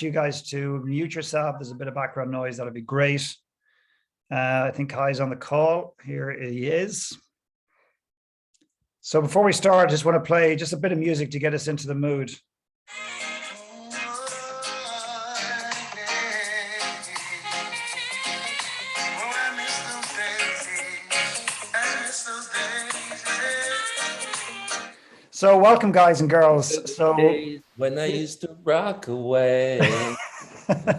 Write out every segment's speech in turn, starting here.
ask you guys to mute yourself. There's a bit of background noise. That'll be great. I think Kai's on the call. Here he is. So before we start, I just want to play just a bit of music to get us into the mood. So welcome, guys and girls. So when I used to rock away,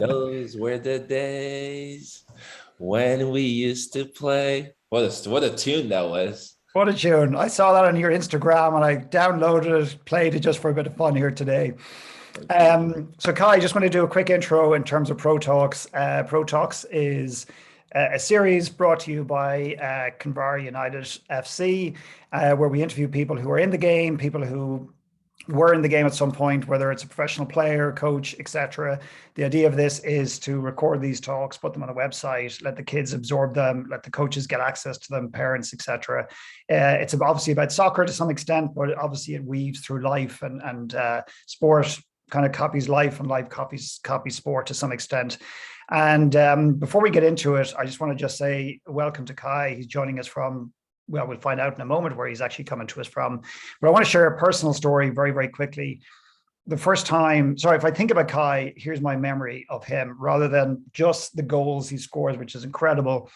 those were the days when we used to play. What a tune that was. What a tune. I saw that on your Instagram and I downloaded it, played it just for a bit of fun here today. So Kai, I just want to do a quick intro in terms of Pro Talks. Pro Talks is a series brought to you by Canberra United FC, where we interview people who are in the game, people who were in the game at some point, whether it's a professional player, coach, etc. The idea of this is to record these talks, put them on a website, let the kids absorb them, let the coaches get access to them, parents, etc. It's obviously about soccer to some extent, but obviously it weaves through life and sport kind of copies life and life copies sport to some extent. And before we get into it, I just want to just say welcome to Kai. He's joining us from, well, we'll find out in a moment where he's actually coming to us from. But I want to share a personal story very, very quickly. The first time, sorry, if I think about Kai, here's my memory of him, rather than just the goals he scores, which is incredible,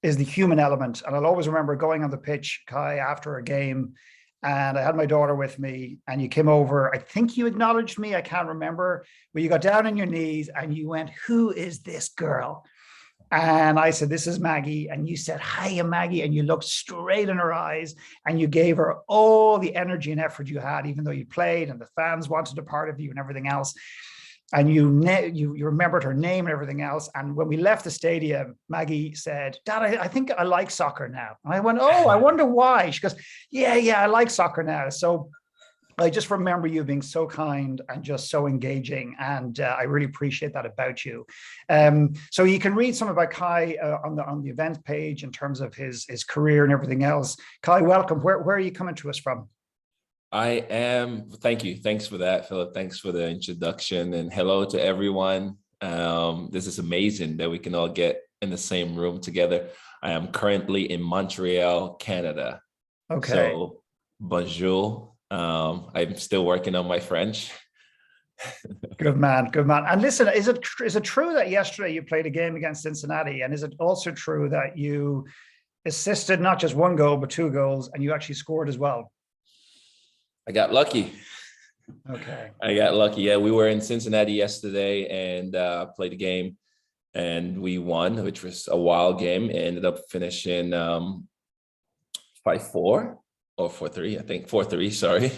is the human element. And I'll always remember going on the pitch, Kai, after a game, and I had my daughter with me, and you came over. I think you acknowledged me. I can't remember. But you got down on your knees and you went, "Who is this girl?" And I said, "This is Maggie." And you said, "Hiya, Maggie." And you looked straight in her eyes and you gave her all the energy and effort you had, even though you played and the fans wanted a part of you and everything else. And you remembered her name and everything else. And when we left the stadium, Maggie said, "Dad, I think I like soccer now." And I went, "Oh, I wonder why." She goes, yeah, I like soccer now. So I just remember you being so kind and just so engaging. And I really appreciate that about you. So you can read some about Kai on the event page in terms of his career and everything else. Kai, welcome. Where are you coming to us from? Thank you. Thanks for that, Philip. Thanks for the introduction, and hello to everyone. This is amazing that we can all get in the same room together. I am currently in Montreal, Canada. Okay. So, bonjour. I'm still working on my French. Good man, good man. And listen, is it true that yesterday you played a game against Cincinnati? And is it also true that you assisted not just one goal, but two goals, and you actually scored as well? I got lucky. Okay. I got lucky. Yeah, we were in Cincinnati yesterday and played a game, and we won, which was a wild game. Ended up finishing 5-4 or 4-3. I think 4-3. Sorry,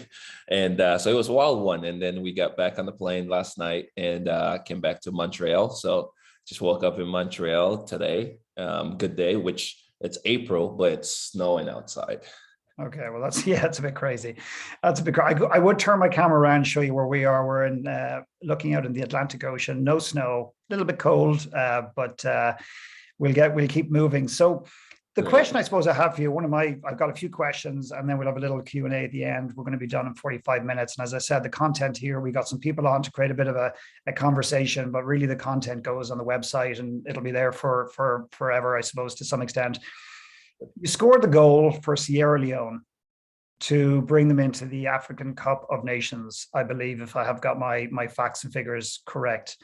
and so it was a wild one. And then we got back on the plane last night and came back to Montreal. So just woke up in Montreal today. Good day, which it's April, but it's snowing outside. Okay, well, that's a bit crazy. That's a bit crazy. I would turn my camera around and show you where we are. We're in looking out in the Atlantic Ocean. No snow, a little bit cold, but we'll keep moving. So the question I suppose I have for you, I've got a few questions, and then we'll have a little Q&A at the end. We're going to be done in 45 minutes. And as I said, the content here, we got some people on to create a bit of a conversation, but really the content goes on the website and it'll be there for forever, I suppose, to some extent. You scored the goal for Sierra Leone to bring them into the African Cup of Nations, I believe, if I have got my facts and figures correct.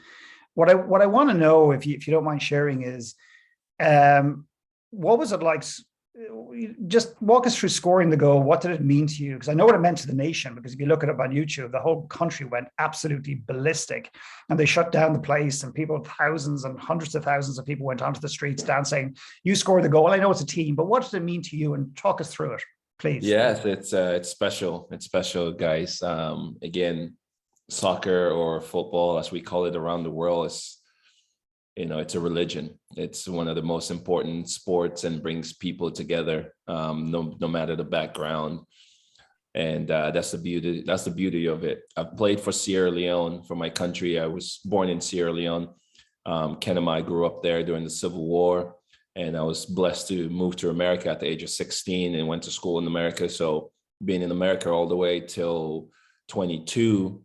What I want to know, if you don't mind sharing, is what was it like? Just walk us through scoring the goal. What did it mean to you? Because I know what it meant to the nation, because if you look it up on YouTube, the whole country went absolutely ballistic and they shut down the place, and people, thousands and hundreds of thousands of people went onto the streets dancing. You scored the goal. I know it's a team, but what did it mean to you? And talk us through it, please. Yes, it's special. It's special, guys. Again, soccer or football, as we call it around the world, is, it's a religion. It's one of the most important sports and brings people together, no matter the background. And that's the beauty of it. I've played for Sierra Leone, for my country. I was born in Sierra Leone. Ken and I grew up there during the Civil War, and I was blessed to move to America at the age of 16 and went to school in America. So being in America all the way till 22,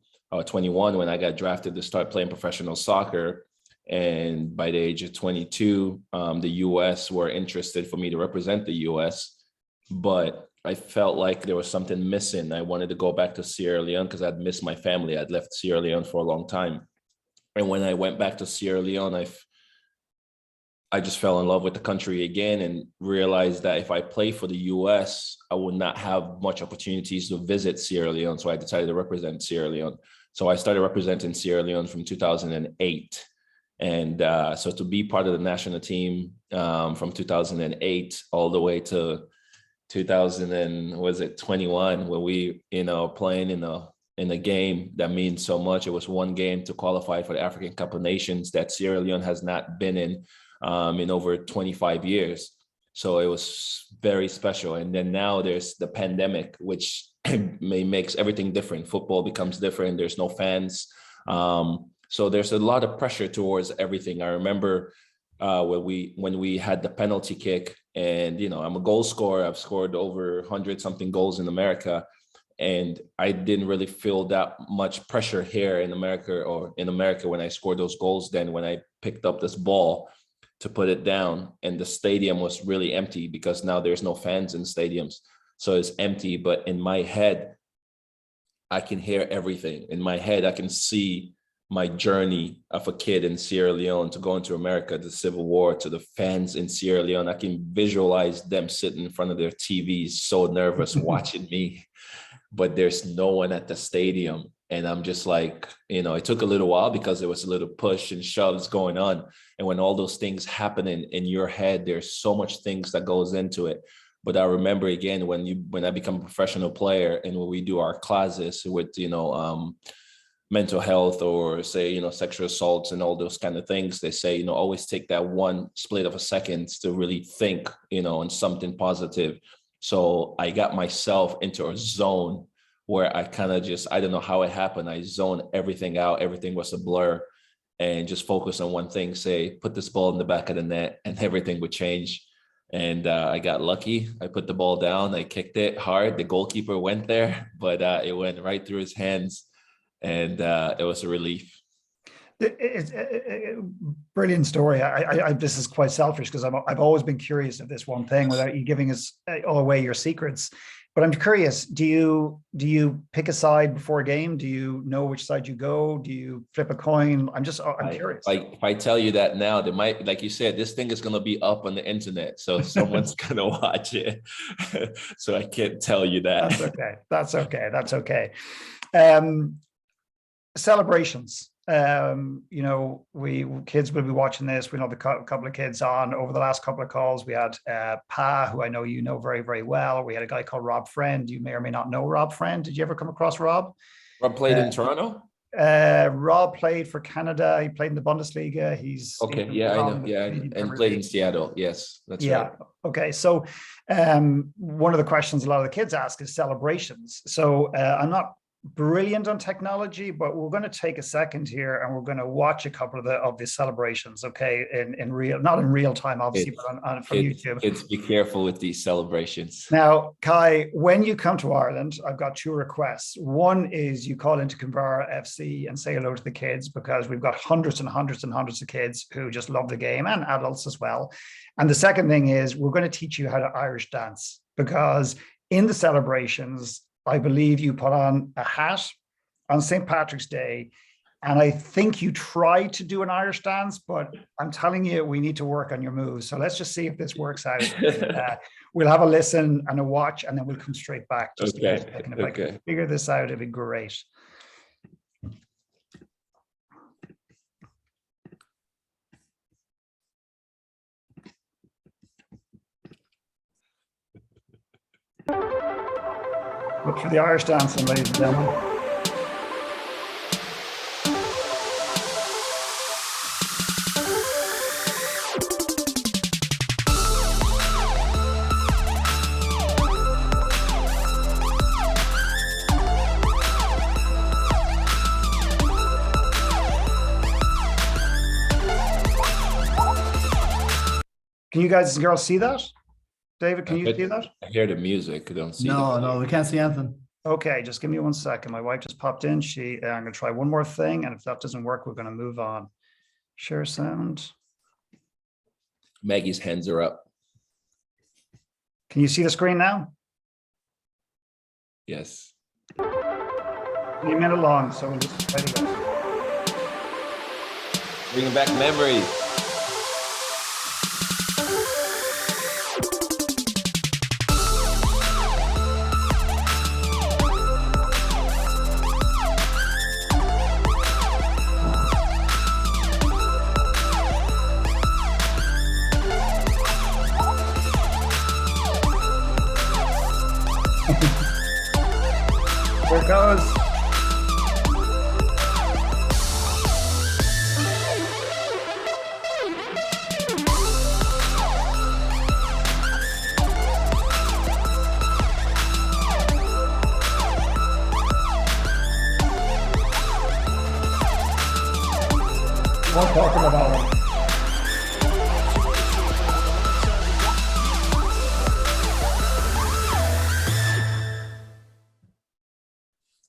21 when I got drafted to start playing professional soccer. And by the age of 22, the US were interested for me to represent the US, but I felt like there was something missing. I wanted to go back to Sierra Leone because I'd missed my family. I'd left Sierra Leone for a long time. And when I went back to Sierra Leone, I just fell in love with the country again and realized that if I play for the US, I would not have much opportunities to visit Sierra Leone. So I decided to represent Sierra Leone. So I started representing Sierra Leone from 2008. And so to be part of the national team from 2008 all the way to 2021, when we, playing in a game that means so much. It was one game to qualify for the African Cup of Nations that Sierra Leone has not been in over 25 years. So it was very special. And then now there's the pandemic, which makes everything different. Football becomes different. There's no fans. So there's a lot of pressure towards everything. I remember when we had the penalty kick, and I'm a goal scorer. I've scored over 100 something goals in America. And I didn't really feel that much pressure here in America when I scored those goals. Then when I picked up this ball to put it down, and the stadium was really empty because now there's no fans in stadiums. So it's empty, but in my head, I can hear everything. In my head, I can see my journey of a kid in Sierra Leone to go into America, the Civil War, to the fans in Sierra Leone. I can visualize them sitting in front of their TVs, so nervous watching me, but there's no one at the stadium. And I'm just like, it took a little while because there was a little push and shoves going on. And when all those things happen in your head, there's so much things that goes into it. But I remember again, when I become a professional player and when we do our classes with, mental health or say, sexual assaults and all those kind of things, they say, always take that one split of a second to really think, on something positive. So I got myself into a zone where I kind of I don't know how it happened. I zoned everything out. Everything was a blur and just focus on one thing, say, put this ball in the back of the net and everything would change. And I got lucky. I put the ball down. I kicked it hard. The goalkeeper went there, but it went right through his hands. And it was a relief. It's a brilliant story. This is quite selfish because I've always been curious of this one thing without you giving us all away your secrets. But I'm curious, do you pick a side before a game? Do you know which side you go? Do you flip a coin? I'm curious. If I tell you that now, they might, like you said, this thing is going to be up on the internet. So someone's going to watch it. So I can't tell you that. That's okay. Celebrations. We kids will be watching this. We know the couple of kids on over the last couple of calls. We had Pa, who I know you know very, very well. We had a guy called Rob Friend. You may or may not know Rob Friend. Did you ever come across Rob? Rob played in Toronto. Rob played for Canada. He played in the Bundesliga. He's okay. Yeah, I know. Yeah, and played in Seattle. Yes, that's right. Okay. So one of the questions a lot of the kids ask is celebrations. So I'm not brilliant on technology, but we're going to take a second here and we're going to watch a couple of the celebrations, okay, in real, not in real time, obviously, but on from YouTube. Kids, be careful with these celebrations. Now, Kei, when you come to Ireland, I've got two requests. One is you call into Kamara FC and say hello to the kids, because we've got hundreds and hundreds and hundreds of kids who just love the game, and adults as well. And the second thing is we're going to teach you how to Irish dance, because in the celebrations, I believe you put on a hat on St. Patrick's Day, and I think you tried to do an Irish dance, but I'm telling you, we need to work on your moves. So let's just see if this works out. We'll have a listen and a watch, and then we'll come straight back. Just if I can figure this out, it'd be great. Look for the Irish dancing, ladies and gentlemen. Can you guys and girls see that? David, can you see that? I hear the music. I don't see No, we can't see anything. Okay, just give me 1 second. My wife just popped in. I'm going to try one more thing, and if that doesn't work, we're going to move on. Share sound. Maggie's hands are up. Can you see the screen now? Yes. Only a minute long, so we'll just try to go. Bringing back memories. Here it goes. We're talking about it.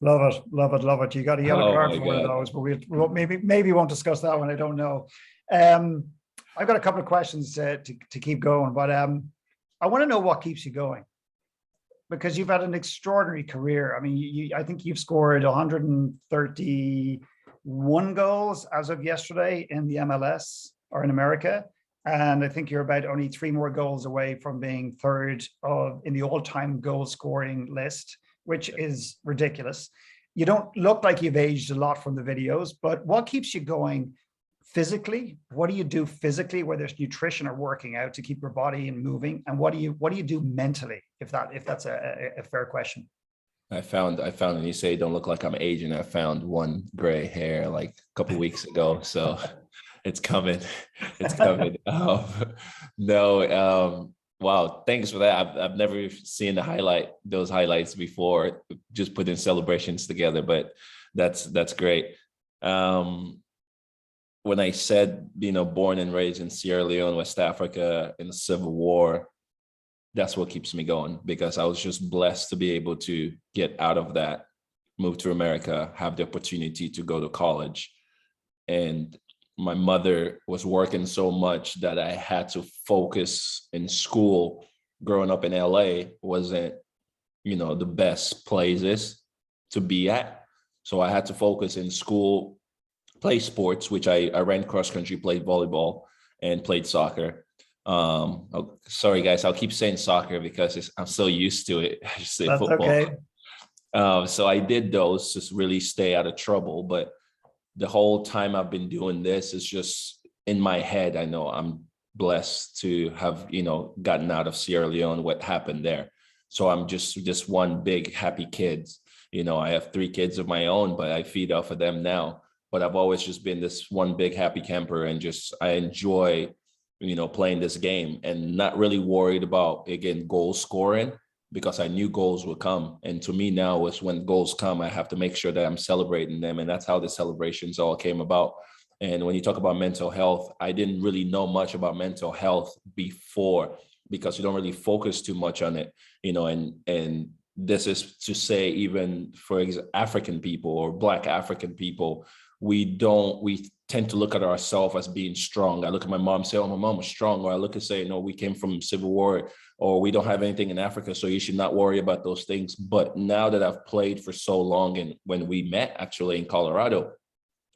Love it, love it, love it. You got a yellow card for one of those, but we'll maybe won't discuss that one. I don't know. I've got a couple of questions to keep going, but I want to know what keeps you going, because you've had an extraordinary career. I mean, I think you've scored 131 goals as of yesterday in the MLS or in America. And I think you're about only 3 more goals away from being third in the all-time goal scoring list, which is ridiculous. You don't look like you've aged a lot from the videos, but what keeps you going physically? What do you do physically, whether it's nutrition or working out to keep your body and moving? And what do you do mentally, if that's a fair question? I found, and you say don't look like I'm aging. I found one gray hair like a couple of weeks ago. So it's coming. It's coming. Wow, thanks for that. I've never seen those highlights before, just putting celebrations together, but that's great. When I said, born and raised in Sierra Leone, West Africa, in the Civil War, that's what keeps me going, because I was just blessed to be able to get out of that, move to America, have the opportunity to go to college. And my mother was working so much that I had to focus in school. Growing up in LA wasn't, the best places to be at. So I had to focus in school, play sports, which I ran cross country, played volleyball, and played soccer. Sorry guys, I'll keep saying soccer because I'm so used to it. I just say That's football. okay. So I did those to really stay out of trouble, but the whole time I've been doing this is just in my head. I know I'm blessed to have, gotten out of Sierra Leone, what happened there. So I'm just one big happy kid. I have 3 kids of my own, but I feed off of them now. But I've always just been this one big happy camper, and I enjoy, playing this game and not really worried about, again, goal scoring, because I knew goals would come. And to me now is when goals come, I have to make sure that I'm celebrating them. And that's how the celebrations all came about. And when you talk about mental health, I didn't really know much about mental health before, because you don't really focus too much on it, and this is to say, even for African people or Black African people, we tend to look at ourselves as being strong. I look at my mom and say, oh, my mom was strong. Or I look and say, no, we came from Civil War, or we don't have anything in Africa, so you should not worry about those things. But now that I've played for so long, and when we met actually in Colorado,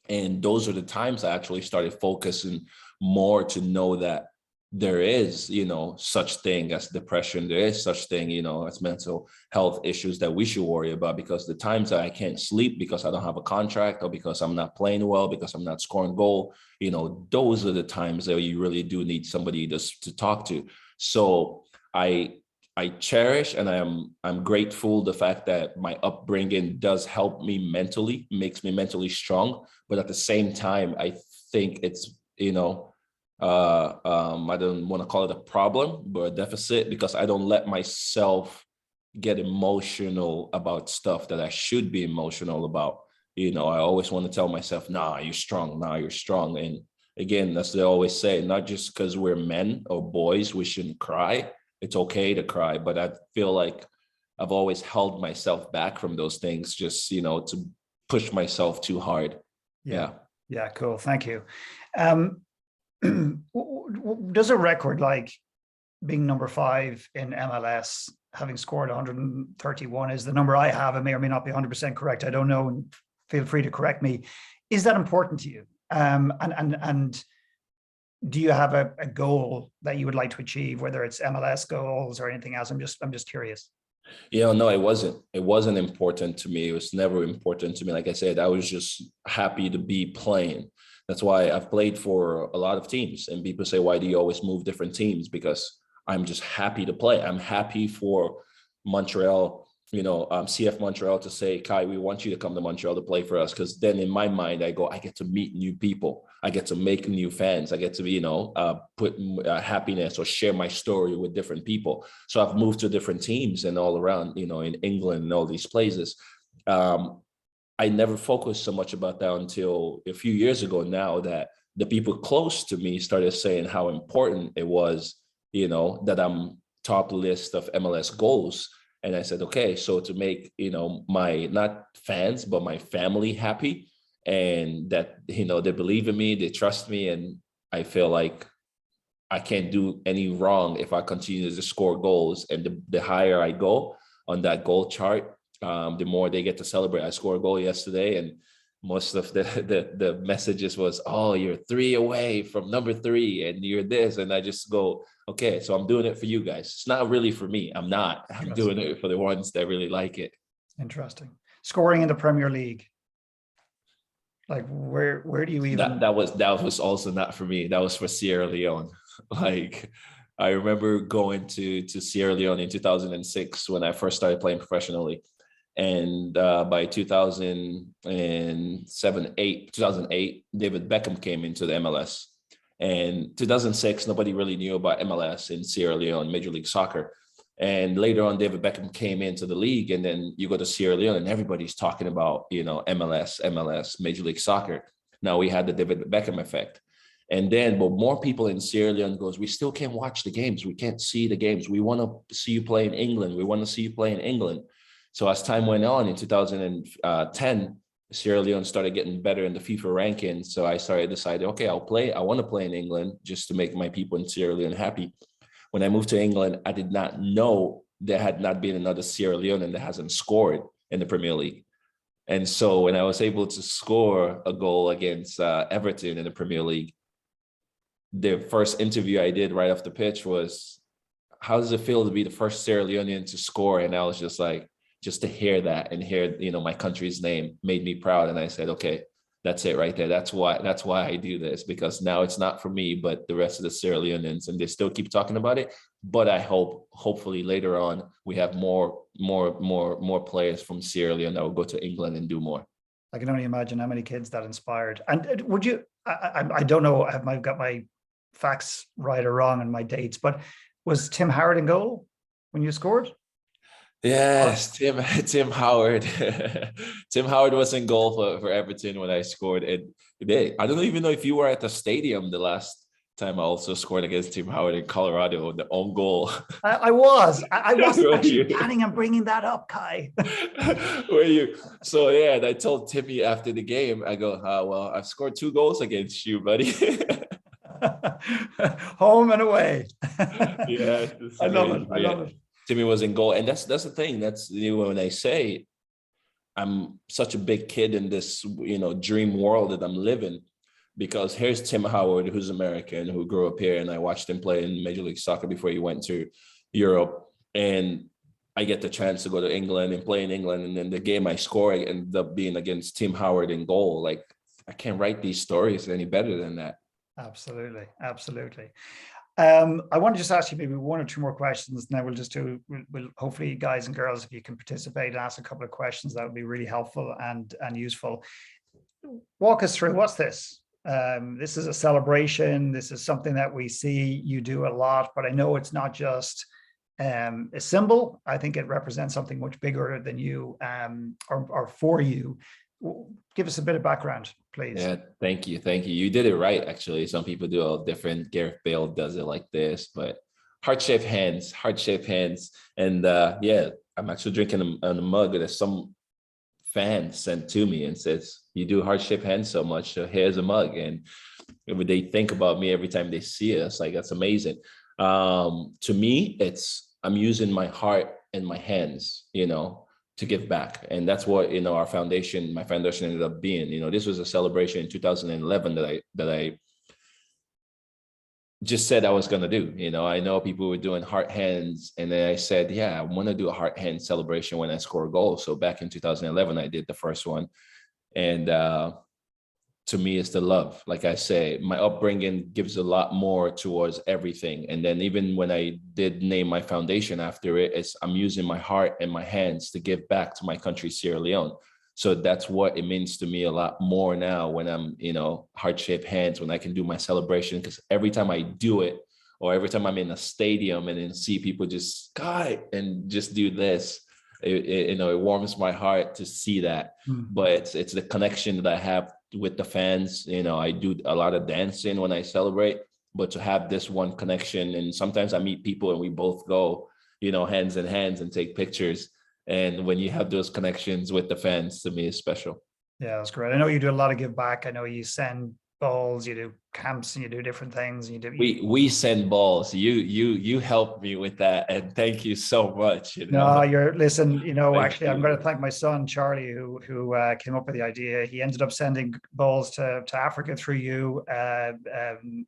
and those are the times I actually started focusing more to know that there is, such thing as depression. There is such thing, as mental health issues that we should worry about, because the times that I can't sleep because I don't have a contract, or because I'm not playing well, because I'm not scoring goal, those are the times that you really do need somebody to talk to. So I cherish, and I'm grateful the fact that my upbringing does help me mentally, makes me mentally strong. But at the same time, I think it's, I don't want to call it a problem, but a deficit, because I don't let myself get emotional about stuff that I should be emotional about. I always want to tell myself, nah, you're strong. Nah, you're strong. And again, as they always say, not just because we're men or boys, we shouldn't cry. It's okay to cry. But I feel like I've always held myself back from those things, just, to push myself too hard. Yeah. Yeah, cool. Thank you. Does a record like being number 5 in MLS, having scored 131 is the number I have, it may or may not be 100% correct, I don't know, and feel free to correct me. Is that important to you? And do you have a goal that you would like to achieve, whether it's MLS goals or anything else? I'm just curious. No, it wasn't. It wasn't important to me. It was never important to me. Like I said, I was just happy to be playing. That's why I've played for a lot of teams. And people say, why do you always move different teams? Because I'm just happy to play. I'm happy for Montreal, CF Montreal to say, Kai, we want you to come to Montreal to play for us. Because then in my mind, I get to meet new people. I get to make new fans. I get to, put happiness or share my story with different people. So I've moved to different teams and all around, in England and all these places. I never focused so much about that until a few years ago now, that the people close to me started saying how important it was, that I'm top list of MLS goals. And I said, okay, so to make, my not fans, but my family happy, and that, they believe in me, they trust me. And I feel like I can't do any wrong if I continue to score goals. And the higher I go on that goal chart, the more they get to celebrate. I scored a goal yesterday, and most of the messages was, oh, you're 3 away from number 3 and you're this. And I just go, okay, so I'm doing it for you guys. It's not really for me. I'm doing it for the ones that really like it. Interesting. Scoring in the Premier League. Like where do you even... That was also not for me. That was for Sierra Leone. Like, I remember going to Sierra Leone in 2006 when I first started playing professionally. And by 2008, David Beckham came into the MLS. And 2006, nobody really knew about MLS in Sierra Leone, Major League Soccer. And later on, David Beckham came into the league, and then you go to Sierra Leone and everybody's talking about, MLS, Major League Soccer. Now we had the David Beckham effect. And then, but more people in Sierra Leone goes, we still can't watch the games. We can't see the games. We want to see you play in England. We want to see you play in England. So as time went on in 2010, Sierra Leone started getting better in the FIFA rankings. So I started deciding, okay, I want to play in England just to make my people in Sierra Leone happy. When I moved to England, I did not know there had not been another Sierra Leone that hasn't scored in the Premier League. And so when I was able to score a goal against Everton in the Premier League, the first interview I did right off the pitch was, how does it feel to be the first Sierra Leonean to score? And I was just like, just to hear that and hear, my country's name made me proud. And I said, okay, that's it right there. That's why I do this, because now it's not for me, but the rest of the Sierra Leoneans, and they still keep talking about it. But I hopefully later on, we have more players from Sierra Leone that will go to England and do more. I can only imagine how many kids that inspired. And would you, I don't know, I've got my facts right or wrong on my dates, but was Tim Howard in goal when you scored? Yes, Tim Howard. Tim Howard was in goal for Everton when I scored. I don't even know if you were at the stadium the last time I also scored against Tim Howard in Colorado, the own goal. I wasn't actually planning on bringing that up, Kai. Were you? So yeah, and I told Timmy after the game, I go, well, I've scored 2 goals against you, buddy. Home and away. Yeah, I love it. I love it. Timmy was in goal, and that's the thing. That's when I say I'm such a big kid in this dream world that I'm living, because here's Tim Howard, who's American, who grew up here, and I watched him play in Major League Soccer before he went to Europe, and I get the chance to go to England and play in England, and then the game I score ended up being against Tim Howard in goal. Like, I can't write these stories any better than that. Absolutely, absolutely. I want to just ask you maybe 1 or 2 more questions. Now we'll hopefully, guys and girls, if you can participate and ask a couple of questions, that would be really helpful and useful. Walk us through, what's this? This is a celebration. This is something that we see you do a lot, but I know it's not just a symbol. I think it represents something much bigger than you or for you. Give us a bit of background, please. Yeah, thank you. You did it right, actually. Some people do all different. Gareth Bale does it like this, but heart-shaped hands. And yeah, I'm actually drinking a mug that some fan sent to me and says, "You do heart shape hands so much, so here's a mug." And they think about me every time they see us, like that's amazing. To me, I'm using my heart and my hands, to give back. And that's what, my foundation ended up being. This was a celebration in 2011 that I just said I was going to do. I know people were doing heart hands, and then I said, yeah, I want to do a heart hand celebration when I score a goal. So back in 2011, I did the first one. And to me, it's the love. Like I say, my upbringing gives a lot more towards everything. And then even when I did name my foundation after it, I'm using my heart and my hands to give back to my country, Sierra Leone. So that's what it means to me a lot more now when I'm, heart-shaped hands, when I can do my celebration, because every time I do it, or every time I'm in a stadium and then see people just and just do this, it warms my heart to see that. But it's the connection that I have with the fans. I do a lot of dancing when I celebrate, but to have this one connection, and sometimes I meet people and we both go, hands in hands and take pictures. And when you have those connections with the fans, to me, it's special. Yeah, that's great. I know you do a lot of give back. I know you send balls, you do camps, and you do different things. And we send balls. You helped me with that, and thank you so much. No, listen. Actually, I'm going to thank my son Charlie, who came up with the idea. He ended up sending balls to Africa through you,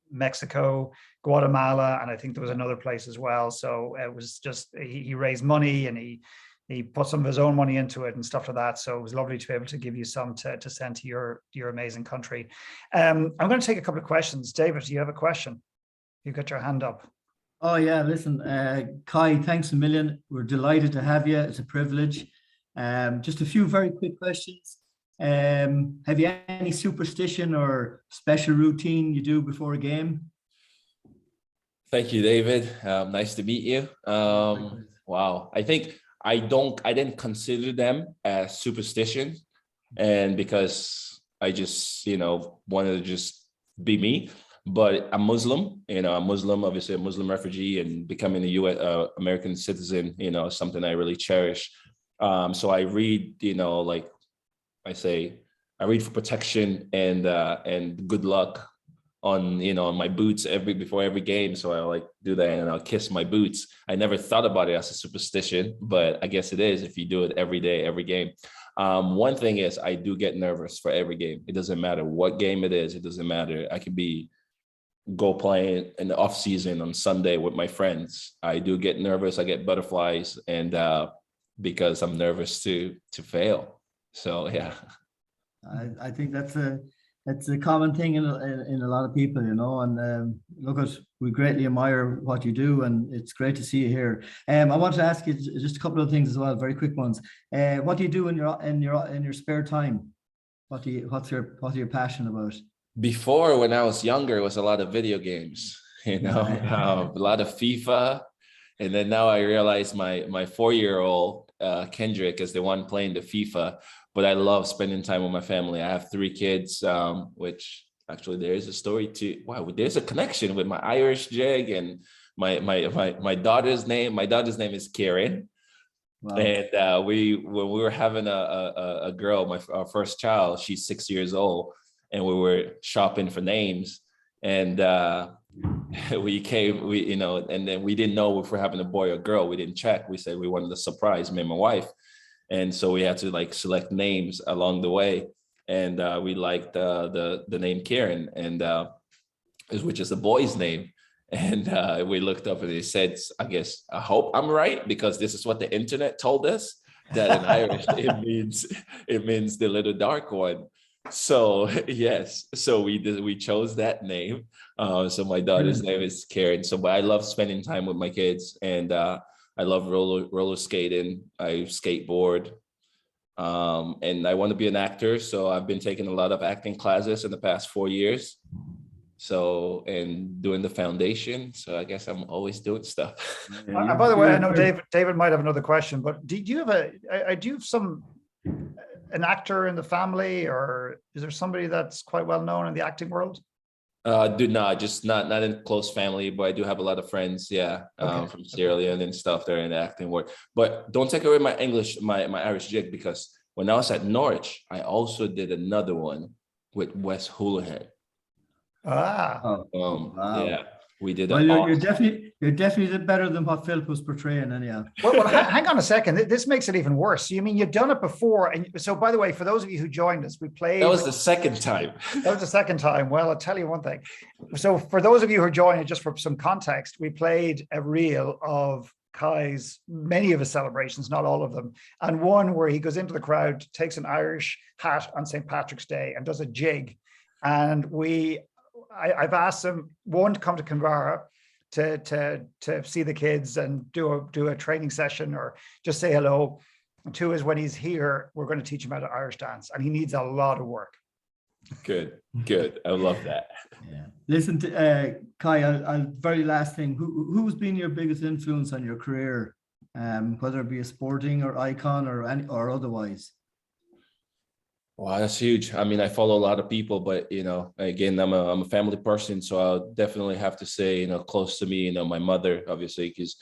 Mexico, Guatemala, and I think there was another place as well. So it was just he raised money, and he put some of his own money into it and stuff like that. So it was lovely to be able to give you some to send to your amazing country. I'm going to take a couple of questions. David, do you have a question? You've got your hand up. Oh yeah, listen, Kei, thanks a million. We're delighted to have you. It's a privilege. Just a few very quick questions. Have you any superstition or special routine you do before a game? Thank you, David. Nice to meet you. Wow. I think I didn't consider them as superstition, and because I just, wanted to just be me. But I'm Muslim, I'm Muslim, obviously a Muslim refugee, and becoming a U.S. American citizen, is something I really cherish. So I read, like I say, I read for protection and good luck on, on my boots before every game. So I like do that, and I'll kiss my boots. I never thought about it as a superstition, but I guess it is if you do it every day, every game. One thing is I do get nervous for every game. It doesn't matter what game it is. It doesn't matter. I could go playing in the off season on Sunday with my friends. I do get nervous. I get butterflies, and because I'm nervous to fail. So yeah, I think that's a common thing in a lot of people, And look, we greatly admire what you do, and it's great to see you here. I want to ask you just a couple of things as well, very quick ones. What do you do in your spare time? What's your passion about? Before, when I was younger, it was a lot of video games, a lot of FIFA. And then now I realize my 4-year-old, Kendrick, is the one playing the FIFA, but I love spending time with my family. I have 3 kids, which actually there is a story to, wow, there's a connection with my Irish jig and my daughter's name. My daughter's name is Karen. Wow. And when we were having a girl, our first child, she's 6 years old. And we were shopping for names, and and then we didn't know if we're having a boy or girl. We didn't check. We said we wanted a surprise, me and my wife. And so we had to select names along the way. And we liked the name Kieran, and which is a boy's name. And we looked up and it said, I hope I'm right, because this is what the internet told us, that in Irish it means the little dark one. So yes, so we chose that name. So my daughter's name is Karen. But I love spending time with my kids, and I love roller skating. I skateboard, and I want to be an actor. So I've been taking a lot of acting classes in the past 4 years. So, and doing the foundation. So I guess I'm always doing stuff. By the way, I know David might have another question, but do you have an actor in the family, or is there somebody that's quite well known in the acting world? Do not just not in close family, but I do have a lot of friends, yeah, from Sierra Leone and stuff. They're in the acting work. But don't take away my English, my Irish jig, because when I was at Norwich, I also did another one with Wes Houlihan. Ah, wow. Yeah, we did. Well, you're definitely better than what Philip was portraying, anyhow. well, hang on a second. This makes it even worse. You mean you've done it before? And so, by the way, for those of you who joined us, we played. That was the second time. That was the second time. Well, I'll tell you one thing. So, for those of you who are joining, just for some context, we played a reel of Kei's, many of his celebrations, not all of them, and one where he goes into the crowd, takes an Irish hat on St. Patrick's Day, and does a jig. And I've asked him, one, to come to Kamara to see the kids and do a training session or just say hello. And two is, when he's here, we're going to teach him how to Irish dance, and he needs a lot of work. Good. I love that. Yeah. Listen to Kei. I'll very last thing. Who's been your biggest influence on your career, whether it be a sporting or icon or otherwise? Wow, that's huge. I mean, I follow a lot of people, but again, I'm a family person, so I'll definitely have to say, close to me, my mother, obviously, because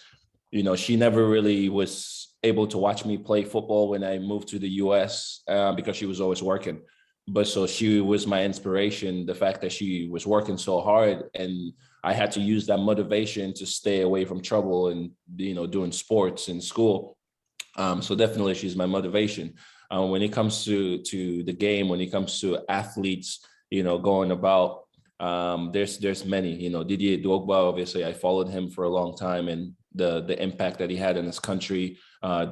she never really was able to watch me play football when I moved to the US because she was always working. But so she was my inspiration, the fact that she was working so hard, and I had to use that motivation to stay away from trouble and, doing sports in school. So definitely she's my motivation. When it comes to the game, when it comes to athletes, going about, there's many, Didier Drogba, obviously I followed him for a long time, and the impact that he had in his country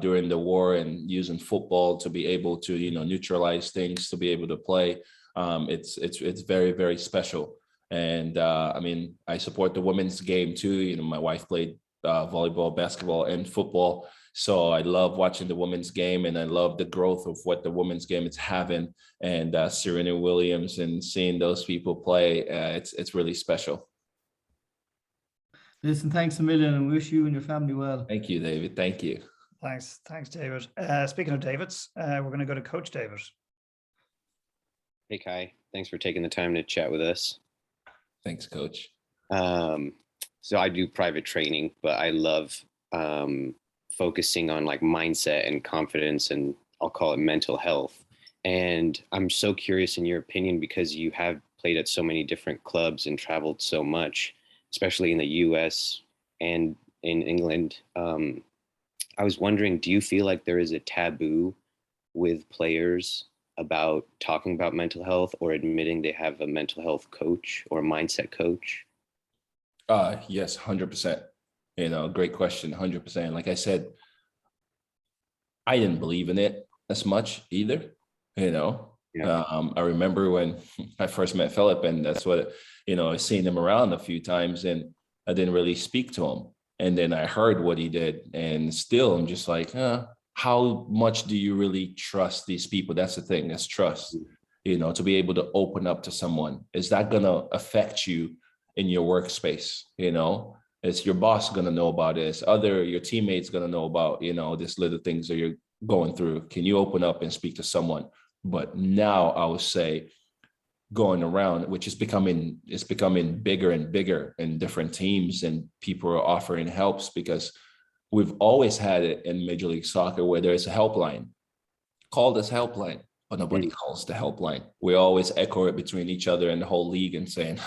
during the war, and using football to be able to, neutralize things, to be able to play. It's very, very special. And I mean, I support the women's game too. My wife played volleyball, basketball, and football. So I love watching the women's game, and I love the growth of what the women's game is having, and Serena Williams, and seeing those people play. It's really special. Listen, thanks a million, and wish you and your family well. Thank you, David. Thank you. Thanks, David. Speaking of Davids, we're going to go to Coach David. Hey, Kei. Thanks for taking the time to chat with us. Thanks, Coach. So I do private training, but I love focusing on like mindset and confidence, and I'll call it mental health. And I'm so curious in your opinion, because you have played at so many different clubs and traveled so much, especially in the US and in England. I was wondering, do you feel like there is a taboo with players about talking about mental health or admitting they have a mental health coach or a mindset coach? Yes, 100%. Great question, 100%. Like I said, I didn't believe in it as much either. Yeah. I remember when I first met Philip, and that's what, I've seen him around a few times, and I didn't really speak to him. And then I heard what he did, and still I'm just like, how much do you really trust these people? That's the thing, that's trust, to be able to open up to someone. Is that going to affect you in your workspace? Is your boss going to know about this? Your teammates going to know about, this little things that you're going through? Can you open up and speak to someone? But now I would say, going around, which is becoming bigger and bigger in different teams, and people are offering helps, because we've always had it in Major League Soccer where there's a helpline. Call this helpline, but nobody calls the helpline. We always echo it between each other and the whole league and saying,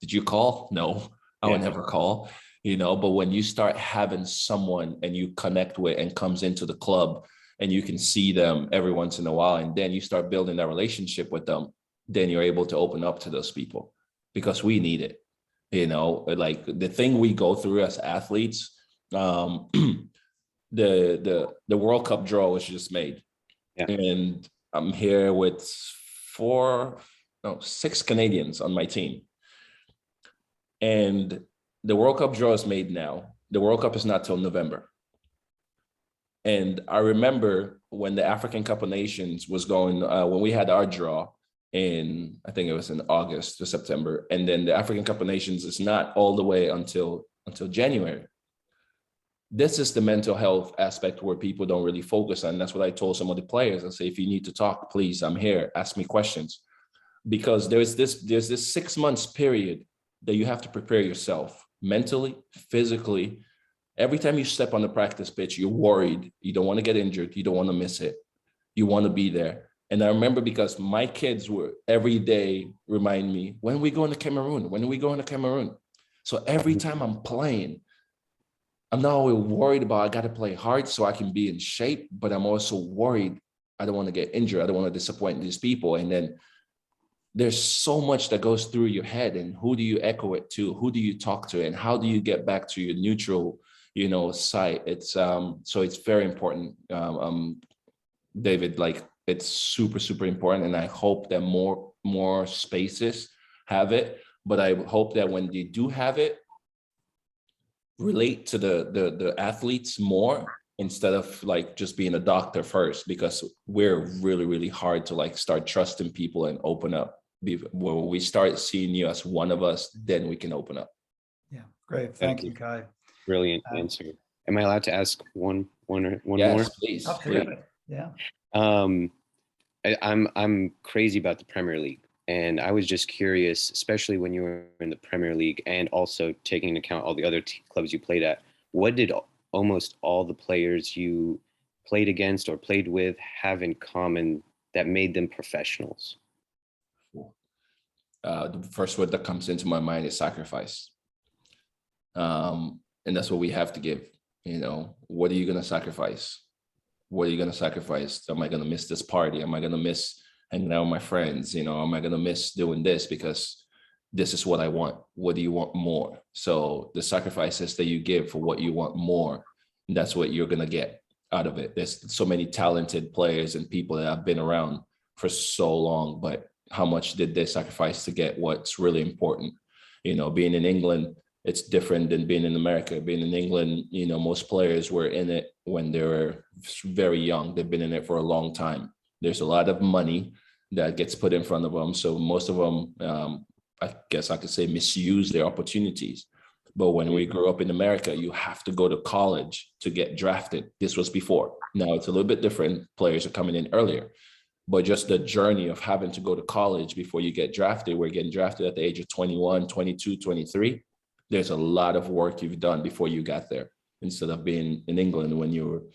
did you call? No, I would never call. But when you start having someone and you connect with and comes into the club, and you can see them every once in a while, and then you start building that relationship with them, then you're able to open up to those people, because we need it. Like the thing we go through as athletes, the World Cup draw was just made. Yeah. And I'm here with 6 Canadians on my team. And the World Cup draw is made now. The World Cup is not till November. And I remember when the African Cup of Nations was going, when we had our draw, I think it was in August or September. And then the African Cup of Nations is not all the way until January. This is the mental health aspect where people don't really focus on. That's what I told some of the players. I say, if you need to talk, please, I'm here. Ask me questions. Because there's this 6 months period that you have to prepare yourself mentally, physically. Every time you step on the practice pitch, you're worried. You don't want to get injured. You don't want to miss it. You want to be there. And I remember because my kids were every day remind me, when are we going to Cameroon? When are we going to Cameroon? So every time I'm playing, I'm not always worried about I got to play hard so I can be in shape, but I'm also worried I don't want to get injured. I don't want to disappoint these people. And then there's so much that goes through your head, and who do you echo it to? Who do you talk to? And how do you get back to your neutral, site? It's so it's very important. David, like it's super, super important. And I hope that more spaces have it, but I hope that when they do have it, relate to the athletes more instead of like just being a doctor first, because we're really, really hard to like start trusting people and open up. When we start seeing you as one of us, then we can open up. Yeah, great. Thank you, Kai. Brilliant answer. Am I allowed to ask one Yes, more? please. Absolutely. Yeah. I'm crazy about the Premier League, and I was just curious, especially when you were in the Premier League and also taking into account all the other clubs you played at, what did almost all the players you played against or played with have in common that made them professionals? The first word that comes into my mind is sacrifice. And that's what we have to give. What are you going to sacrifice? What are you going to sacrifice? Am I going to miss this party? Am I going to miss hanging out with my friends? Am I going to miss doing this because this is what I want? What do you want more? So the sacrifices that you give for what you want more, that's what you're going to get out of it. There's so many talented players and people that have been around for so long, but how much did they sacrifice to get what's really important? Being in England, it's different than being in America. Being in England, most players were in it when they were very young. They've been in it for a long time. There's a lot of money that gets put in front of them. So most of them, I guess I could say, misuse their opportunities. But when we grew up in America, you have to go to college to get drafted. This was before. Now it's a little bit different. Players are coming in earlier. But just the journey of having to go to college before you get drafted, we're getting drafted at the age of 21, 22, 23. There's a lot of work you've done before you got there, instead of being in England when you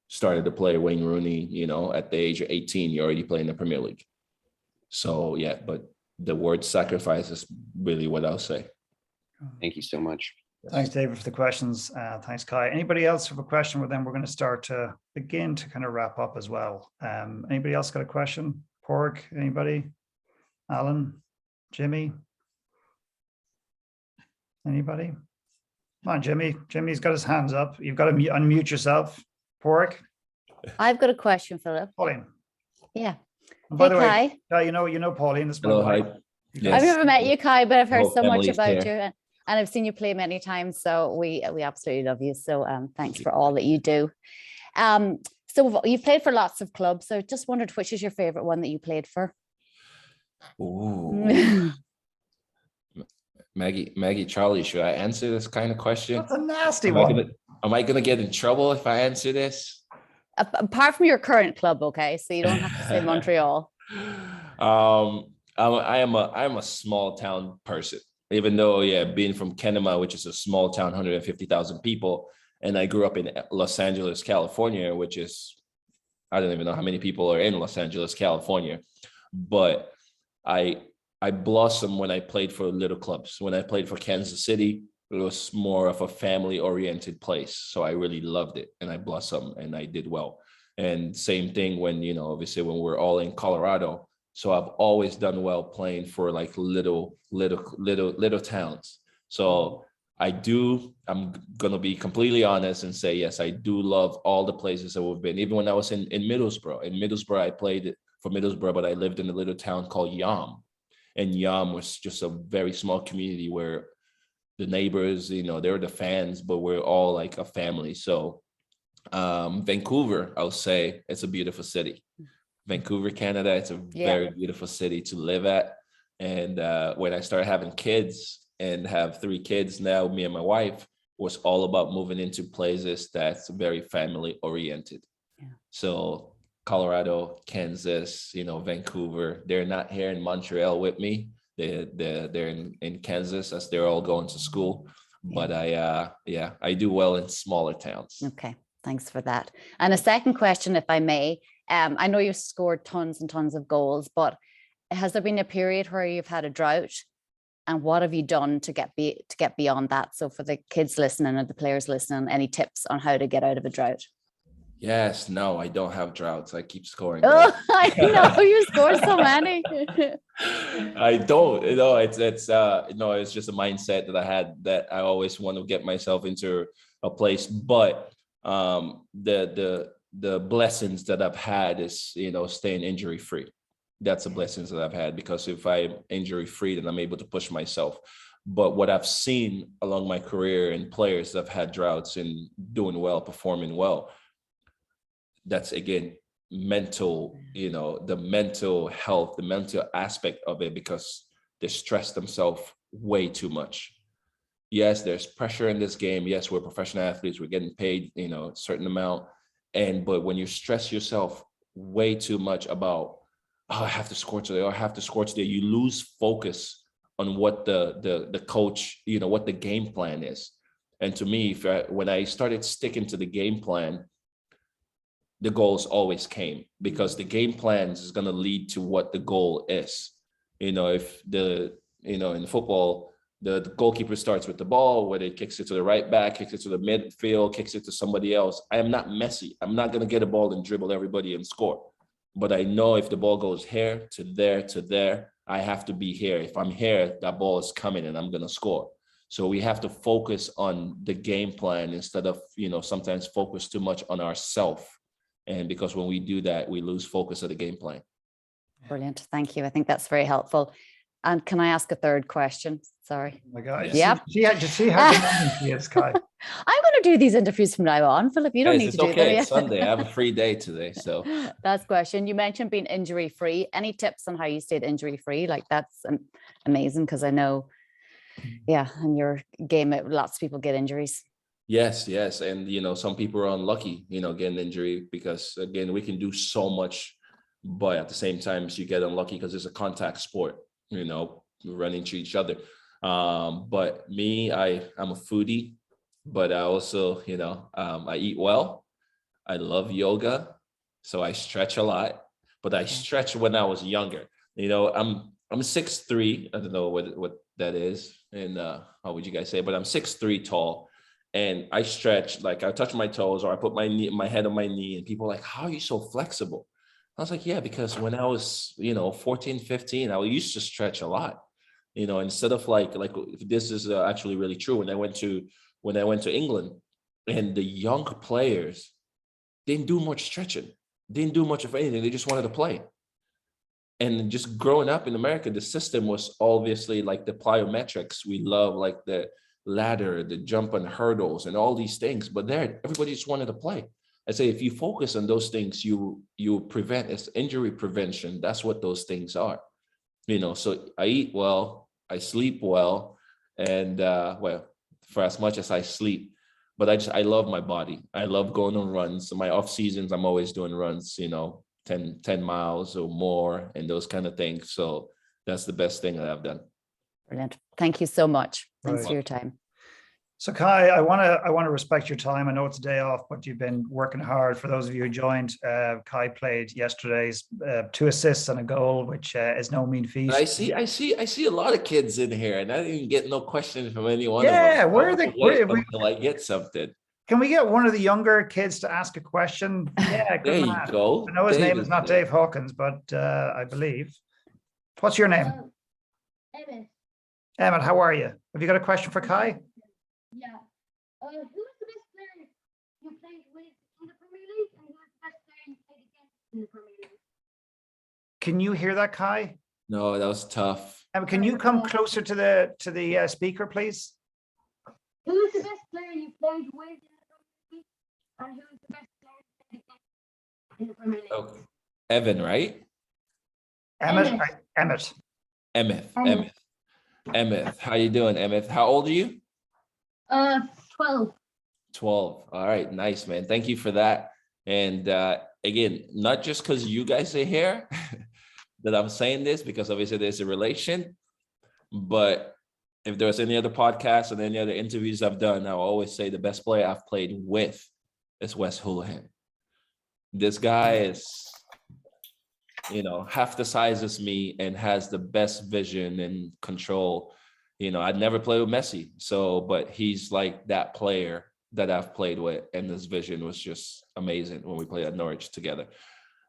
started to play Wayne Rooney, at the age of 18, you're already playing the Premier League. So yeah, but the word sacrifice is really what I'll say. Thank you so much. Thanks, David, for the questions. Thanks, Kai. Anybody else have a question? Well, then we're going to start to begin to kind of wrap up as well. Anybody else got a question? Porg, anybody? Alan, Jimmy? Anybody? Come on, Jimmy. Jimmy's got his hands up. You've got to unmute yourself. Porg? I've got a question, Philip. Pauline. Yeah. And by Hey, the way, Kai. Kai, you know Pauline. This is my Hello, wife. hi. You Yes. guys- I've never met you, Kai, but I've heard Oh, so much Emily's about here. you, and I've seen you play many times. So we absolutely love you. So thanks for all that you do. So you've played for lots of clubs. So just wondered, which is your favorite one that you played for? Ooh. Maggie, Charlie, should I answer this kind of question? That's a nasty Am one. I gonna get in trouble if I answer this? Apart from your current club, okay? So you don't have to say Montreal. I am a small town person, even though, being from Kenema, which is a small town, 150,000 people, and I grew up in Los Angeles, California, which is, I don't even know how many people are in Los Angeles, California, but I blossomed when I played for little clubs. When I played for Kansas City, it was more of a family-oriented place. So I really loved it, and I blossomed and I did well. And same thing when, obviously when we're all in Colorado. So I've always done well playing for like little towns. So I'm gonna be completely honest and say, yes, I do love all the places that we've been. Even when I was in Middlesbrough. In Middlesbrough, I played for Middlesbrough, but I lived in a little town called Yam. And Yam was just a very small community where the neighbors, they're the fans, but we're all like a family. So Vancouver, I'll say, it's a beautiful city. Vancouver, Canada, it's a very beautiful city to live at. And when I started having kids and have 3 kids now, me and my wife, was all about moving into places that's very family oriented. Yeah. So Colorado, Kansas, Vancouver, they're not here in Montreal with me. they're in Kansas as they're all going to school. But I do well in smaller towns. Okay, thanks for that. And a second question, if I may. I know you've scored tons and tons of goals, but has there been a period where you've had a drought? And what have you done to get beyond that? So for the kids listening and the players listening, any tips on how to get out of a drought? Yes, no, I don't have droughts. I keep scoring. Oh, I know you scored so many. I don't, it's just a mindset that I had, that I always want to get myself into a place. But the blessings that I've had is, staying injury free. That's the blessings that I've had, because if I'm injury free, then I'm able to push myself. But what I've seen along my career in players that have had droughts and doing well, performing well, that's again mental, the mental health, the mental aspect of it, because they stress themselves way too much. Yes, there's pressure in this game. Yes, we're professional athletes, we're getting paid, a certain amount. But when you stress yourself way too much about, oh, I have to score today, or I have to score today, you lose focus on what the coach, what the game plan is. And to me, when I started sticking to the game plan, the goals always came, because the game plans is going to lead to what the goal is. If in football, the goalkeeper starts with the ball, whether he kicks it to the right back, kicks it to the midfield, kicks it to somebody else. I am not Messi. I'm not going to get a ball and dribble everybody and score. But I know if the ball goes here to there, I have to be here. If I'm here, that ball is coming and I'm going to score. So we have to focus on the game plan instead of, sometimes focus too much on ourselves. And because when we do that, we lose focus of the game plan. Brilliant. Thank you. I think that's very helpful. And can I ask a third question? Sorry. Oh my God. Yeah. See how demanding she is, Kai. I'm going to do these interviews from now on, Philip. You don't Guys, need it's to do okay. them. It's Sunday. I have a free day today. So last question. You mentioned being injury free. Any tips on how you stayed injury free? Like, that's amazing, because I know, in your game, lots of people get injuries. Yes. And, some people are unlucky, getting injury, because again, we can do so much, but at the same time, you get unlucky because it's a contact sport, we're running to each other. But me, I'm a foodie, but I also, I eat well. I love yoga. So I stretch a lot, but I stretched when I was younger. I'm 6'3". I don't know what that is. And how would you guys say, but I'm 6'3" tall. And I stretch, like I touch my toes, or I put my head on my knee, and people are like, how are you so flexible? I was like, yeah, because when I was, 14, 15, I used to stretch a lot, instead of like this is actually really true. When I went to England, and the young players didn't do much stretching, didn't do much of anything. They just wanted to play. And just growing up in America, the system was obviously like the plyometrics. We love like the ladder, the jump on hurdles, and all these things. But there, everybody just wanted to play. I say, if you focus on those things, you prevent. It's injury prevention. That's what those things are. So I eat well, I sleep well, and for as much as I sleep. But I love my body. I love going on runs. So my off seasons, I'm always doing runs, 10 miles or more, and those kind of things. So that's the best thing that I've done. Brilliant. Thank you so much. Thanks Right. for your time. So Kai, I want to respect your time. I know it's a day off, but you've been working hard. For those of you who joined, Kai played yesterday's 2 assists and a goal, which is no mean feat. I see a lot of kids in here, and I didn't get no questions from anyone. Yeah, where are they? Until I get something. Can we get one of the younger kids to ask a question? Yeah, good There you man. go. I know his Dave name is not there. Dave Hawkins, but I believe. What's your name? Emmett. Emmett, how are you? Have you got a question for Kai? Yeah. Who is the best player you played with in the Premier League, and who is the best player you played against in the Premier League? Can you hear that, Kai? No, that was tough. Can you come closer to the speaker, please? Who is the best player you played with in the Premier League, and who is the best player you played against in the Premier League? Oh, Evan, right? Emmett. Emmett. Emmett. Emmett. How you doing, Emmett? How old are you? 12. 12. All right, nice, man. Thank you for that. And again, not just because you guys are here that I'm saying this, because obviously there's a relation, But if there was any other podcasts and any other interviews I've done, I'll always say the best player I've played with is Wes Houlihan. This guy is, half the size as me and has the best vision and control. I'd never play with Messi. But he's like that player that I've played with. And his vision was just amazing when we played at Norwich together.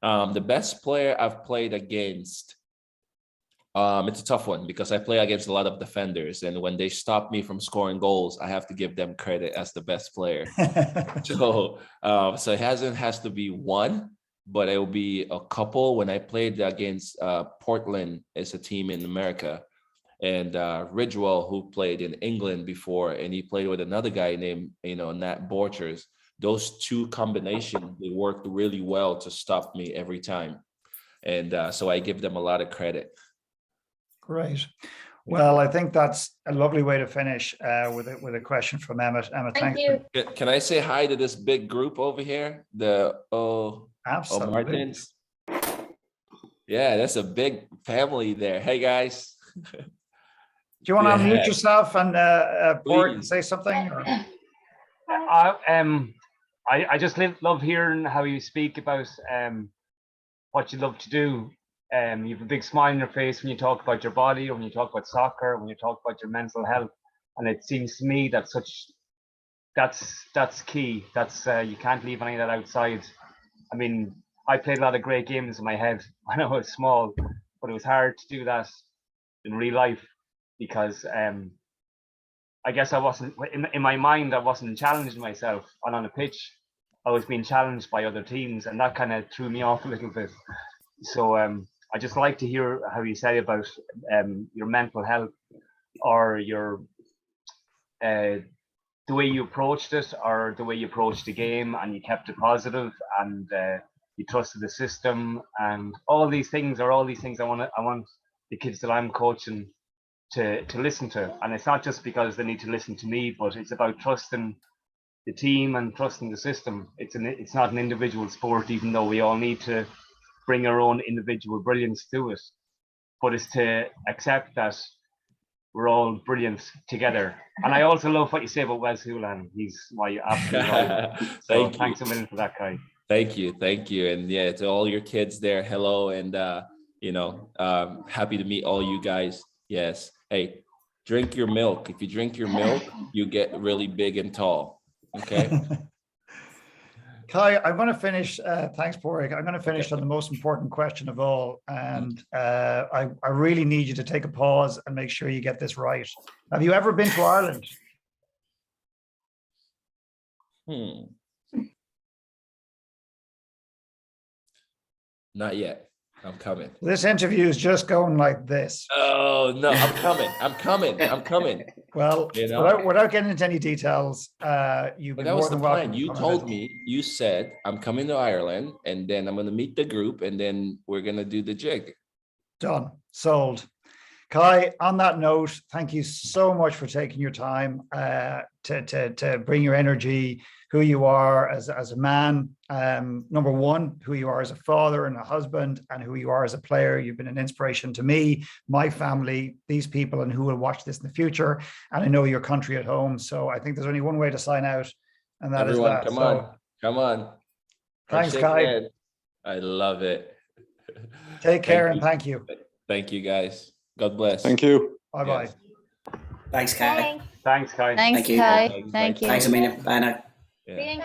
The best player I've played against, it's a tough one because I play against a lot of defenders. And when they stop me from scoring goals, I have to give them credit as the best player. So it has to be one, but it will be a couple. When I played against Portland, it's a team in America, and Ridgewell, who played in England before, and he played with another guy named Nat Borchers. Those two combinations, they worked really well to stop me every time, and so I give them a lot of credit. Great. Well, I think that's a lovely way to finish with a question from Emmett. Emmett, Thank thanks. you. Can I say hi to this big group over here? Absolutely. Martins. Yeah, that's a big family there. Hey guys. Do you want to Yeah. unmute yourself and Port, Please. say something? Or? I just love hearing how you speak about what you love to do. You have a big smile on your face when you talk about your body, or when you talk about soccer, when you talk about your mental health. And it seems to me that that's key. That's you can't leave any of that outside. I mean, I played a lot of great games in my head when I was small, but it was hard to do that in real life because I guess I wasn't in my mind. I wasn't challenging myself, and on a pitch, I was being challenged by other teams, and that kind of threw me off a little bit. So I just like to hear how you say about your mental health, or your the way you approached it, or the way you approached the game, and you kept it positive, and you trusted the system, and all these things I want the kids that I'm coaching to listen to. And it's not just because they need to listen to me, but it's about trusting the team and trusting the system. It's not an individual sport, even though we all need to bring our own individual brilliance to it, but it's to accept that we're all brilliant together. And I also love what you say about Wes Houlihan. He's my absolute idol. So thanks a million for that, Kai. Thank you. And yeah, to all your kids there, hello, and happy to meet all you guys. Yes. Hey, drink your milk. If you drink your milk, you get really big and tall. Okay. Kai, I'm going to finish. Thanks, Porrick. I'm going to finish on the most important question of all. And I really need you to take a pause and make sure you get this right. Have you ever been to Ireland? Not yet. I'm coming. This interview is just going like this. Oh, no, I'm coming. Well, without getting into any details, you've But been that more was the than welcome. plan. You told me, you said, I'm coming to Ireland, and then I'm going to meet the group, and then we're going to do the jig. Done. Sold. Kai, on that note, thank you so much for taking your time to bring your energy, who you are as a man, number one, who you are as a father and a husband, and who you are as a player. You've been an inspiration to me, my family, these people, and who will watch this in the future. And I know your country at home. So I think there's only one way to sign out, and that Everyone, is that. come on. Thanks, Kai. I love it. Take care and thank you. Thank you, guys. God bless. Thank you. Bye-bye. Yes. Thanks, Kai. Thanks, Kai. Thanks, Thank you. Kai. Thank you. Thanks, Amelia. Bye now. Yeah. Being